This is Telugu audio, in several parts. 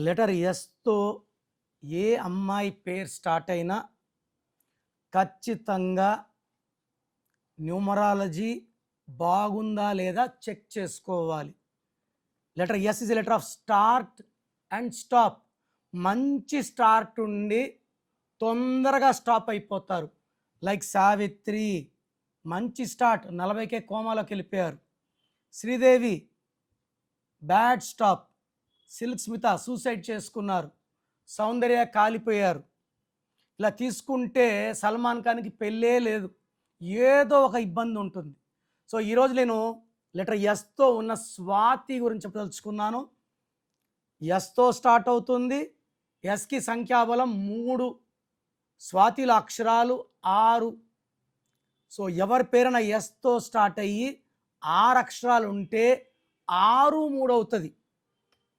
లెటర్ ఎస్తో ఏ అమ్మాయి పేరు స్టార్ట్ అయినా ఖచ్చితంగా న్యూమరాలజీ బాగుందా లేదా చెక్ చేసుకోవాలి. Letter S is a letter of start and stop. మంచి స్టార్ట్ ఉండి తొందరగా స్టాప్ అయిపోతారు. లైక్ సావిత్రి మంచి స్టార్ట్, 40కే కోమాలోకి వెళ్ళిపోయారు. Sridevi bathtub. Silk Smitha suicide చేసుకున్నారు. సౌందర్య కాలిపోయారు. ఇలా తీసుకుంటే సల్మాన్ ఖాన్కి పెళ్ళే లేదు, ఏదో ఒక ఇబ్బంది ఉంటుంది. సో ఈరోజు నేను లెటర్ ఎస్తో ఉన్న స్వాతి గురించి చెప్పదలుచుకున్నాను. ఎస్తో స్టార్ట్ అవుతుంది. ఎస్కి సంఖ్యాబలం 3, స్వాతిలో అక్షరాలు 6. సో ఎవరి పేరైనా ఎస్తో స్టార్ట్ అయ్యి 6 అక్షరాలు ఉంటే 6 3 అవుతుంది.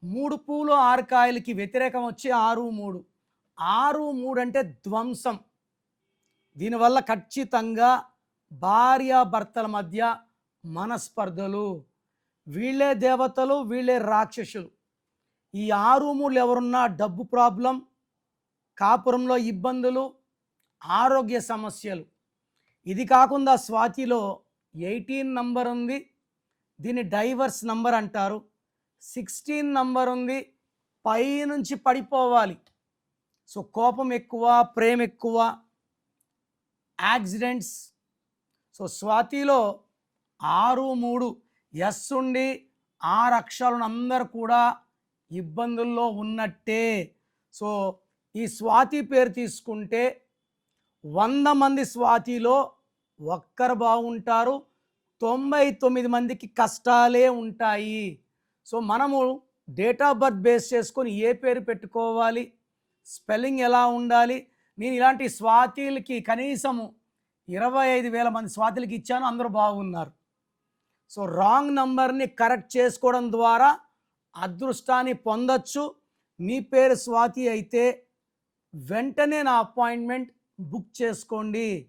3 పూలు 6 కాయలకి వ్యతిరేకం వచ్చి 6 3. 6 3 అంటే ధ్వంసం. దీనివల్ల ఖచ్చితంగా భార్యాభర్తల మధ్య మనస్పర్ధలు. వీళ్ళే దేవతలు, వీళ్ళే రాక్షసులు. ఈ 6 3 ఎవరున్నా డబ్బు ప్రాబ్లం, కాపురంలో ఇబ్బందులు, ఆరోగ్య సమస్యలు. ఇది కాకుండా స్వాతిలో 18 నంబర్ ఉంది, దీన్ని డైవర్స్ నంబర్ అంటారు. 16 నంబర్ ఉంది, పైనుంచి పడిపోవాలి. సో కోపం ఎక్కువ, ప్రేమ ఎక్కువ, యాక్సిడెంట్స్. సో స్వాతిలో 6 3 ఎస్ ఉండి 6 అక్షరాలను అందరూ కూడా ఇబ్బందుల్లో ఉన్నట్టే. సో ఈ స్వాతి పేరు తీసుకుంటే 100 మంది స్వాతిలో ఒక్కరు బాగుంటారు, 99 మందికి కష్టాలే ఉంటాయి. సో మనము డేట్ ఆఫ్ బర్త్ బేస్ చేసుకొని ఏ పేరు పెట్టుకోవాలి, స్పెల్లింగ్ ఎలా ఉండాలి. నేను ఇలాంటి స్వాతిలకి కనీసము 25,000 మంది స్వాతిలకి ఇచ్చాను, అందరూ బాగున్నారు. సో రాంగ్ నంబర్ని కరెక్ట్ చేసుకోవడం ద్వారా అదృష్టాన్ని పొందొచ్చు. మీ పేరు స్వాతి అయితే వెంటనే నా అపాయింట్మెంట్ బుక్ చేసుకోండి.